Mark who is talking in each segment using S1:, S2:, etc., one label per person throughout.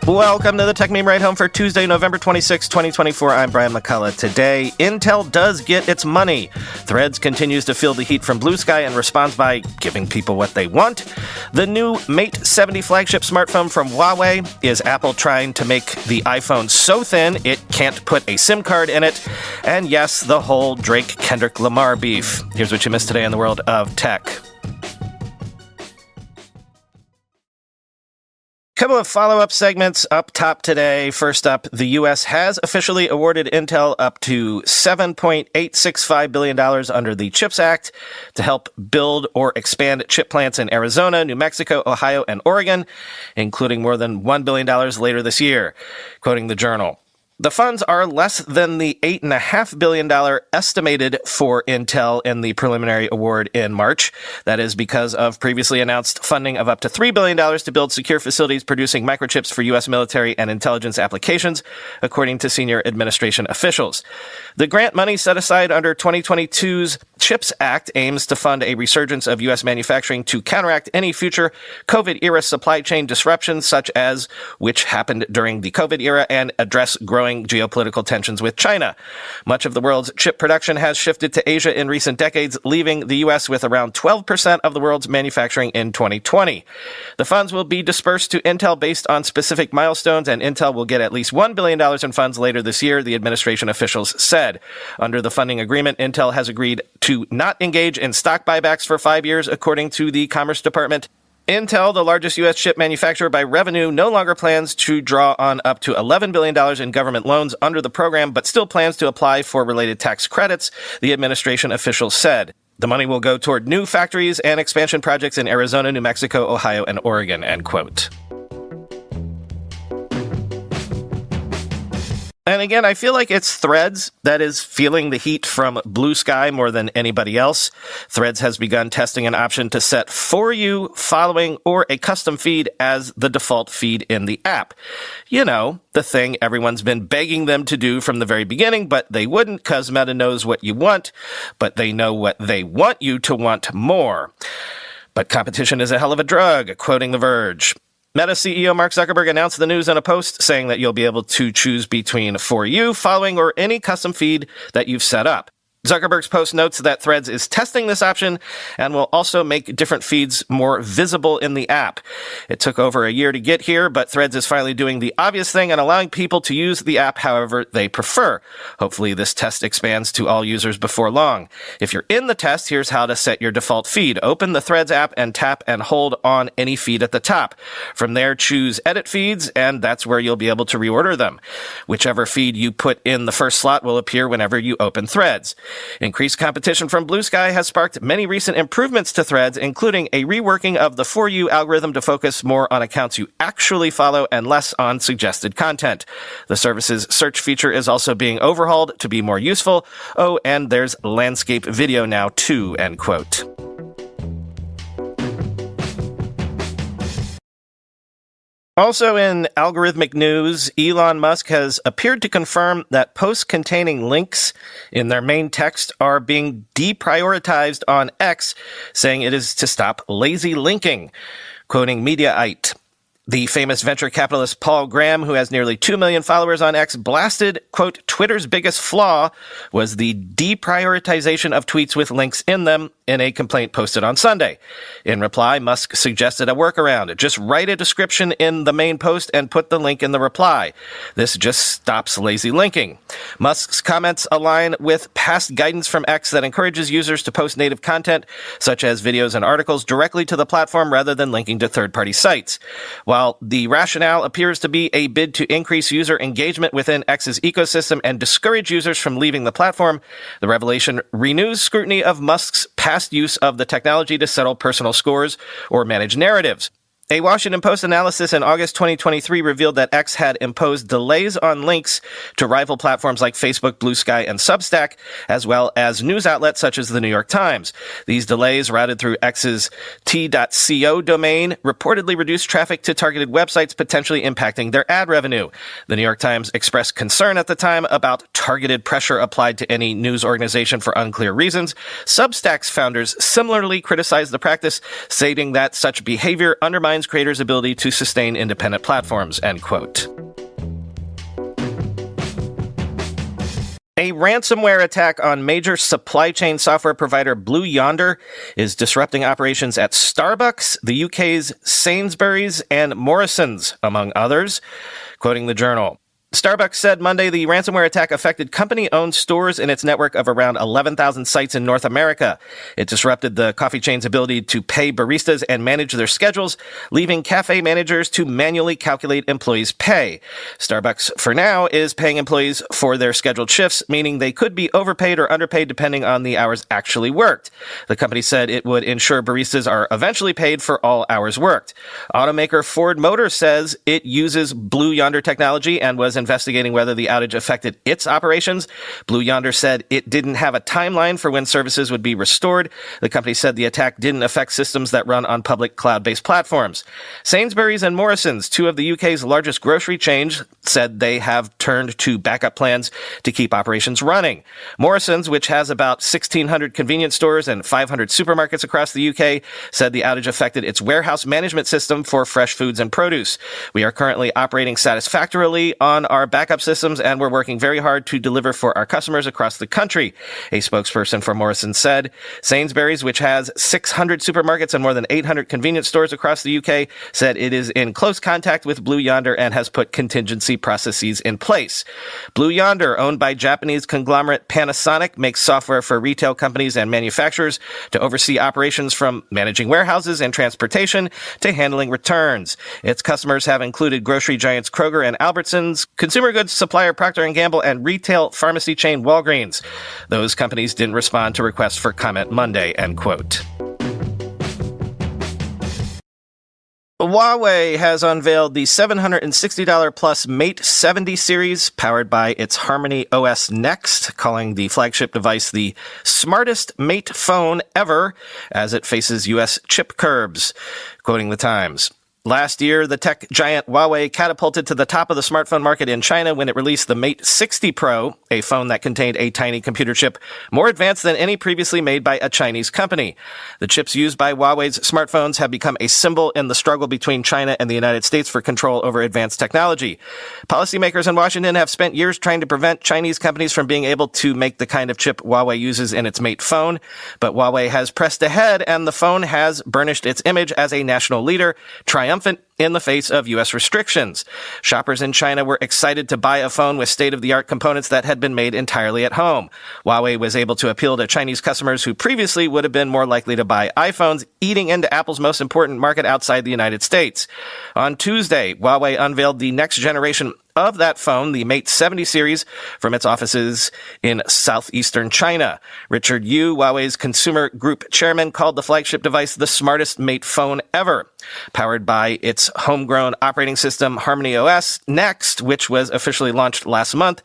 S1: Welcome to the Techmeme Ride Home for Tuesday, November 26, 2024. I'm Brian McCullough. Today, Intel does get its money. Threads continues to feel the heat from Bluesky and responds by giving people what they want. The new Mate 70 flagship smartphone from Huawei. Is Apple trying to make the iPhone so thin it can't put a SIM card in it? And yes, the whole Drake-Kendrick Lamar beef. Here's what you missed today in the world of tech. Couple of follow-up segments up top today. First up, the U.S. has officially awarded Intel up to $7.865 billion under the CHIPS Act to help build or expand chip plants in Arizona, New Mexico, Ohio, and Oregon, including more than $1 billion later this year, quoting the Journal. The funds are less than the $8.5 billion estimated for Intel in the preliminary award in March. That is because of previously announced funding of up to $3 billion to build secure facilities producing microchips for U.S. military and intelligence applications, according to senior administration officials. The grant money set aside under 2022's CHIPS Act aims to fund a resurgence of U.S. manufacturing to counteract any future COVID-era supply chain disruptions, such as which happened during the COVID era, and address growing geopolitical tensions with China. Much of the world's chip production has shifted to Asia in recent decades, leaving the U.S. with around 12% of the world's manufacturing in 2020. The funds will be dispersed to Intel based on specific milestones, and Intel will get at least $1 billion in funds later this year, the administration officials said. Under the funding agreement, Intel has agreed to not engage in stock buybacks for 5 years, according to the Commerce Department. Intel, the largest U.S. chip manufacturer by revenue, no longer plans to draw on up to $11 billion in government loans under the program, but still plans to apply for related tax credits, the administration officials said. The money will go toward new factories and expansion projects in Arizona, New Mexico, Ohio, and Oregon, end quote. And again, I feel like it's Threads that is feeling the heat from Bluesky more than anybody else. Threads has begun testing an option to set For You, following, or a custom feed as the default feed in the app. You know, the thing everyone's been begging them to do from the very beginning, but they wouldn't because Meta knows what you want, but they know what they want you to want more. But competition is a hell of a drug, quoting The Verge. Meta CEO Mark Zuckerberg announced the news in a post saying that you'll be able to choose between For You, following, or any custom feed that you've set up. Zuckerberg's post notes that Threads is testing this option and will also make different feeds more visible in the app. It took over a year to get here, but Threads is finally doing the obvious thing and allowing people to use the app however they prefer. Hopefully this test expands to all users before long. If you're in the test, here's how to set your default feed. Open the Threads app and tap and hold on any feed at the top. From there, choose Edit Feeds, and that's where you'll be able to reorder them. Whichever feed you put in the first slot will appear whenever you open Threads. Increased competition from Bluesky has sparked many recent improvements to Threads, including a reworking of the For You algorithm to focus more on accounts you actually follow and less on suggested content. The service's search feature is also being overhauled to be more useful. Oh, and there's landscape video now too, end quote. Also in algorithmic news, Elon Musk has appeared to confirm that posts containing links in their main text are being deprioritized on X, saying it is to stop lazy linking. Quoting Mediaite, the famous venture capitalist Paul Graham, who has nearly 2 million followers on X, blasted, quote, Twitter's biggest flaw was the deprioritization of tweets with links in them in a complaint posted on Sunday. In reply, Musk suggested a workaround. Just write a description in the main post and put the link in the reply. This just stops lazy linking. Musk's comments align with past guidance from X that encourages users to post native content, such as videos and articles, directly to the platform rather than linking to third-party sites. While the rationale appears to be a bid to increase user engagement within X's ecosystem and discourage users from leaving the platform, the revelation renews scrutiny of Musk's past use of the technology to settle personal scores or manage narratives. A Washington Post analysis in August 2023 revealed that X had imposed delays on links to rival platforms like Facebook, Bluesky, and Substack, as well as news outlets such as the New York Times. These delays, routed through X's t.co domain, reportedly reduced traffic to targeted websites, potentially impacting their ad revenue. The New York Times expressed concern at the time about targeted pressure applied to any news organization for unclear reasons. Substack's founders similarly criticized the practice, stating that such behavior undermines undermines creators' ability to sustain independent platforms, end quote. A ransomware attack on major supply chain software provider Blue Yonder is disrupting operations at Starbucks, the UK's Sainsbury's, and Morrisons, among others. Quoting the Journal, Starbucks said Monday the ransomware attack affected company-owned stores in its network of around 11,000 sites in North America. It disrupted the coffee chain's ability to pay baristas and manage their schedules, leaving cafe managers to manually calculate employees' pay. Starbucks, for now, is paying employees for their scheduled shifts, meaning they could be overpaid or underpaid depending on the hours actually worked. The company said it would ensure baristas are eventually paid for all hours worked. Automaker Ford Motor says it uses Blue Yonder technology and was investigating whether the outage affected its operations. Blue Yonder said it didn't have a timeline for when services would be restored. The company said the attack didn't affect systems that run on public cloud-based platforms. Sainsbury's and Morrisons, two of the UK's largest grocery chains, said they have turned to backup plans to keep operations running. Morrisons, which has about 1,600 convenience stores and 500 supermarkets across the UK, said the outage affected its warehouse management system for fresh foods and produce. We are currently operating satisfactorily on our backup systems, and we're working very hard to deliver for our customers across the country, a spokesperson for Morrison said. Sainsbury's, which has 600 supermarkets and more than 800 convenience stores across the UK, said it is in close contact with Blue Yonder and has put contingency processes in place. Blue Yonder, owned by Japanese conglomerate Panasonic, makes software for retail companies and manufacturers to oversee operations from managing warehouses and transportation to handling returns. Its customers have included grocery giants Kroger and Albertsons, consumer goods supplier Procter & Gamble, and retail pharmacy chain Walgreens. Those companies didn't respond to requests for comment Monday, end quote. Huawei has unveiled the $760 plus Mate 70 series powered by its Harmony OS Next, calling the flagship device the smartest Mate phone ever as it faces U.S. chip curbs. Quoting the Times, last year, the tech giant Huawei catapulted to the top of the smartphone market in China when it released the Mate 60 Pro, a phone that contained a tiny computer chip more advanced than any previously made by a Chinese company. The chips used by Huawei's smartphones have become a symbol in the struggle between China and the United States for control over advanced technology. Policymakers in Washington have spent years trying to prevent Chinese companies from being able to make the kind of chip Huawei uses in its Mate phone, but Huawei has pressed ahead and the phone has burnished its image as a national leader, triumphant in the face of U.S. restrictions. Shoppers in China were excited to buy a phone with state-of-the-art components that had been made entirely at home. Huawei was able to appeal to Chinese customers who previously would have been more likely to buy iPhones, eating into Apple's most important market outside the United States. On Tuesday, Huawei unveiled the next generation of that phone, the Mate 70 series, from its offices in southeastern China. Richard Yu, Huawei's consumer group chairman, called the flagship device the smartest Mate phone ever. Powered by its homegrown operating system, Harmony OS Next, which was officially launched last month,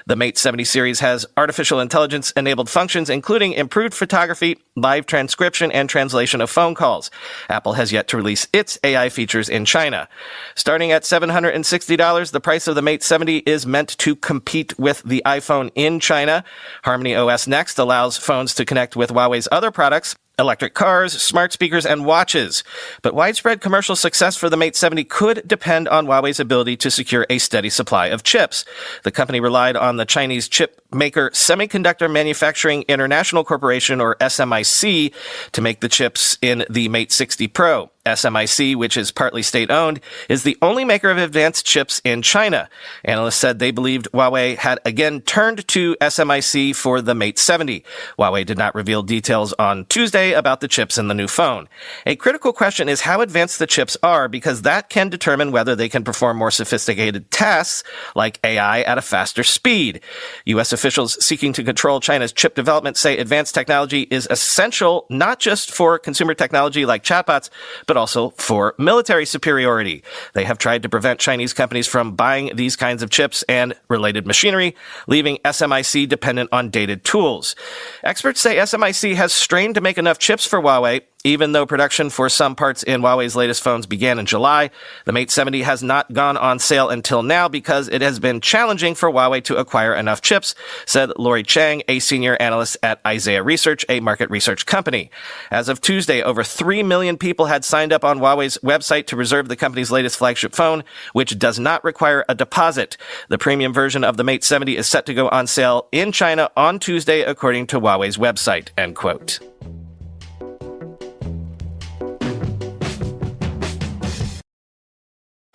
S1: the Mate 70 series has artificial intelligence-enabled functions, including improved photography, live transcription, and translation of phone calls. Apple has yet to release its AI features in China. Starting at $760, the price of the Mate 70 is meant to compete with the iPhone in China. Harmony OS Next allows phones to connect with Huawei's other products, electric cars, smart speakers, and watches. But widespread commercial success for the Mate 70 could depend on Huawei's ability to secure a steady supply of chips. The company relied on the Chinese chip maker Semiconductor Manufacturing International Corporation, or SMIC, to make the chips in the Mate 60 Pro. SMIC, which is partly state-owned, is the only maker of advanced chips in China. Analysts said they believed Huawei had again turned to SMIC for the Mate 70. Huawei did not reveal details on Tuesday about the chips in the new phone. A critical question is how advanced the chips are, because that can determine whether they can perform more sophisticated tasks, like AI, at a faster speed. U.S. officials seeking to control China's chip development say advanced technology is essential not just for consumer technology like chatbots, but also for military superiority. They have tried to prevent Chinese companies from buying these kinds of chips and related machinery, leaving SMIC dependent on dated tools. Experts say SMIC has strained to make enough chips for Huawei, Even though production for some parts in Huawei's latest phones began in July, the Mate 70 has not gone on sale until now because it has been challenging for Huawei to acquire enough chips, said Lori Chang, a senior analyst at Isaiah Research, a market research company. As of Tuesday, over 3 million people had signed up on Huawei's website to reserve the company's latest flagship phone, which does not require a deposit. The premium version of the Mate 70 is set to go on sale in China on Tuesday, according to Huawei's website, end quote.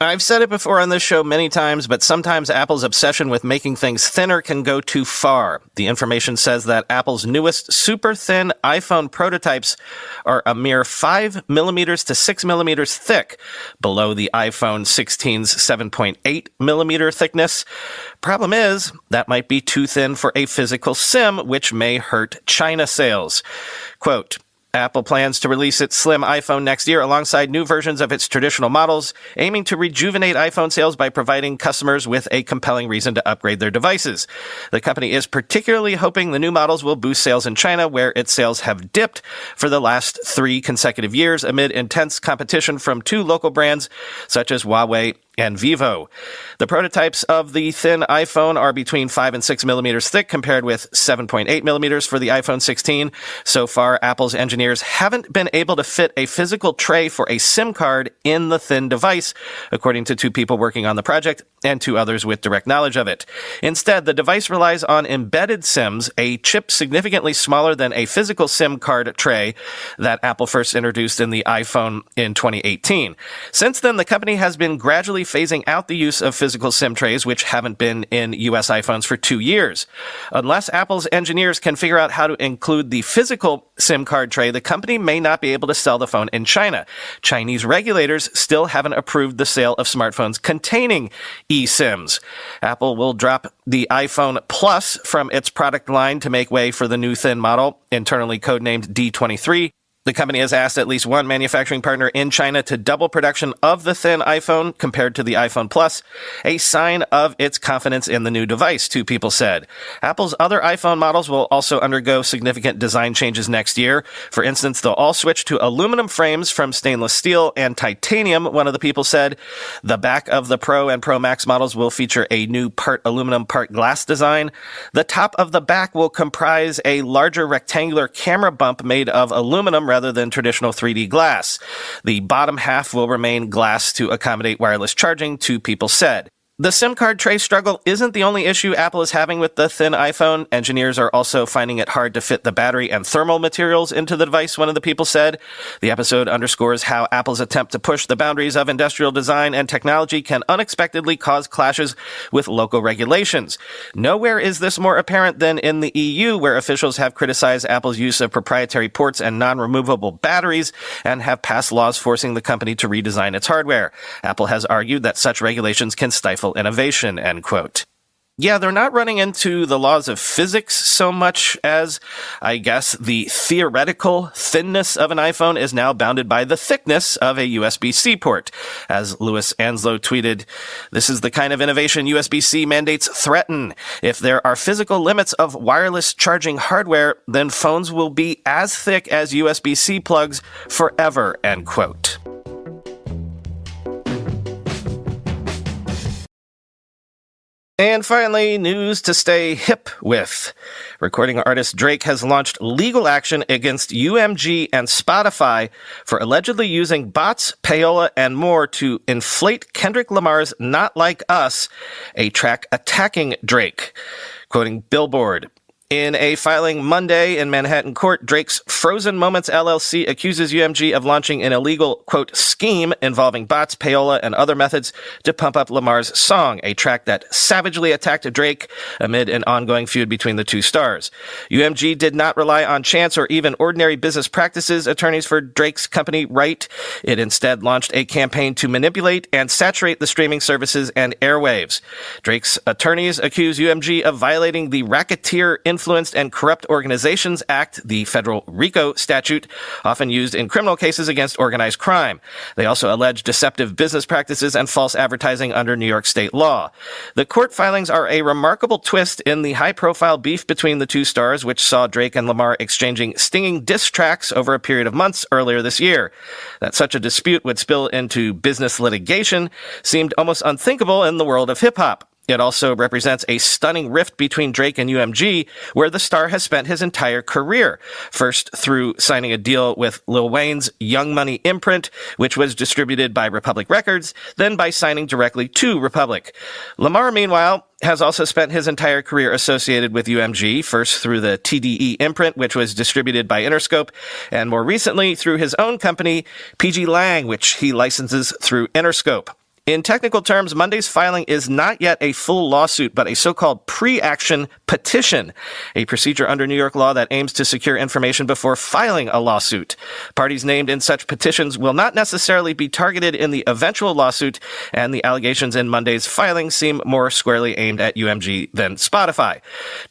S1: I've said it before on this show many times, but sometimes Apple's obsession with making things thinner can go too far. The information says that Apple's newest super thin iPhone prototypes are a mere 5 millimeters to 6 millimeters thick, below the iPhone 16's 7.8 millimeter thickness. Problem is, that might be too thin for a physical SIM, which may hurt China sales. Quote, Apple plans to release its slim iPhone next year alongside new versions of its traditional models, aiming to rejuvenate iPhone sales by providing customers with a compelling reason to upgrade their devices. The company is particularly hoping the new models will boost sales in China, where its sales have dipped for the last 3 consecutive years amid intense competition from 2 local brands such as Huawei and Vivo. The prototypes of the thin iPhone are between 5 and 6 millimeters thick, compared with 7.8 millimeters for the iPhone 16. So far, Apple's engineers haven't been able to fit a physical tray for a SIM card in the thin device, according to 2 people working on the project and 2 others with direct knowledge of it. Instead, the device relies on embedded SIMs, a chip significantly smaller than a physical SIM card tray that Apple first introduced in the iPhone in 2018. Since then, the company has been gradually phasing out the use of physical SIM trays, which haven't been in US iPhones for 2 years. Unless Apple's engineers can figure out how to include the physical SIM card tray, the company may not be able to sell the phone in China. Chinese regulators still haven't approved the sale of smartphones containing eSIMs. Apple will drop the iPhone Plus from its product line to make way for the new thin model, internally codenamed D23. The company has asked at least one manufacturing partner in China to double production of the thin iPhone compared to the iPhone Plus, a sign of its confidence in the new device, 2 people said. Apple's other iPhone models will also undergo significant design changes next year. For instance, they'll all switch to aluminum frames from stainless steel and titanium, one of the people said. The back of the Pro and Pro Max models will feature a new part aluminum, part glass design. The top of the back will comprise a larger rectangular camera bump made of aluminum rather than traditional 3D glass. The bottom half will remain glass to accommodate wireless charging, 2 people said. The SIM card tray struggle isn't the only issue Apple is having with the thin iPhone. Engineers are also finding it hard to fit the battery and thermal materials into the device, one of the people said. The episode underscores how Apple's attempt to push the boundaries of industrial design and technology can unexpectedly cause clashes with local regulations. Nowhere is this more apparent than in the EU, where officials have criticized Apple's use of proprietary ports and non-removable batteries and have passed laws forcing the company to redesign its hardware. Apple has argued that such regulations can stifle innovation, end quote. Yeah, they're not running into the laws of physics so much as, I guess, the theoretical thinness of an iPhone is now bounded by the thickness of a USB-C port. As Louis Anslow tweeted, "This is the kind of innovation USB-C mandates threaten. If there are physical limits of wireless charging hardware, then phones will be as thick as USB-C plugs forever," end quote. And finally, news to stay hip with. Recording artist Drake has launched legal action against UMG and Spotify for allegedly using bots, payola, and more to inflate Kendrick Lamar's Not Like Us, a track attacking Drake. Quoting Billboard, in a filing Monday in Manhattan court, Drake's Frozen Moments LLC accuses UMG of launching an illegal, quote, scheme involving bots, payola, and other methods to pump up Lamar's song, a track that savagely attacked Drake amid an ongoing feud between the 2 stars. UMG did not rely on chance or even ordinary business practices, attorneys for Drake's company write. It instead launched a campaign to manipulate and saturate the streaming services and airwaves. Drake's attorneys accuse UMG of violating the Racketeer Influenced and Corrupt Organizations Act, the federal RICO statute, often used in criminal cases against organized crime. They also allege deceptive business practices and false advertising under New York state law. The court filings are a remarkable twist in the high-profile beef between the two stars, which saw Drake and Lamar exchanging stinging diss tracks over a period of months earlier this year. That such a dispute would spill into business litigation seemed almost unthinkable in the world of hip-hop. It also represents a stunning rift between Drake and UMG, where the star has spent his entire career. First through signing a deal with Lil Wayne's Young Money imprint, which was distributed by Republic Records, then by signing directly to Republic. Lamar, meanwhile, has also spent his entire career associated with UMG, first through the TDE imprint, which was distributed by Interscope, and more recently through his own company, PG Lang, which he licenses through Interscope. In technical terms, Monday's filing is not yet a full lawsuit, but a so-called pre-action petition, a procedure under New York law that aims to secure information before filing a lawsuit. Parties named in such petitions will not necessarily be targeted in the eventual lawsuit, and the allegations in Monday's filing seem more squarely aimed at UMG than Spotify.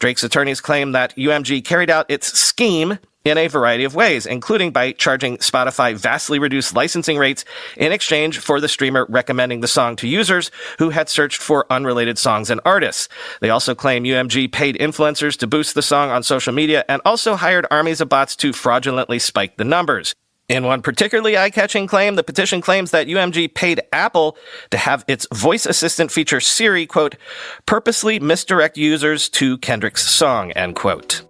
S1: Drake's attorneys claim that UMG carried out its scheme in a variety of ways, including by charging Spotify vastly reduced licensing rates in exchange for the streamer recommending the song to users who had searched for unrelated songs and artists. They also claim UMG paid influencers to boost the song on social media and also hired armies of bots to fraudulently spike the numbers. In one particularly eye-catching claim, the petition claims that UMG paid Apple to have its voice assistant feature Siri, quote, purposely misdirect users to Kendrick's song, end quote.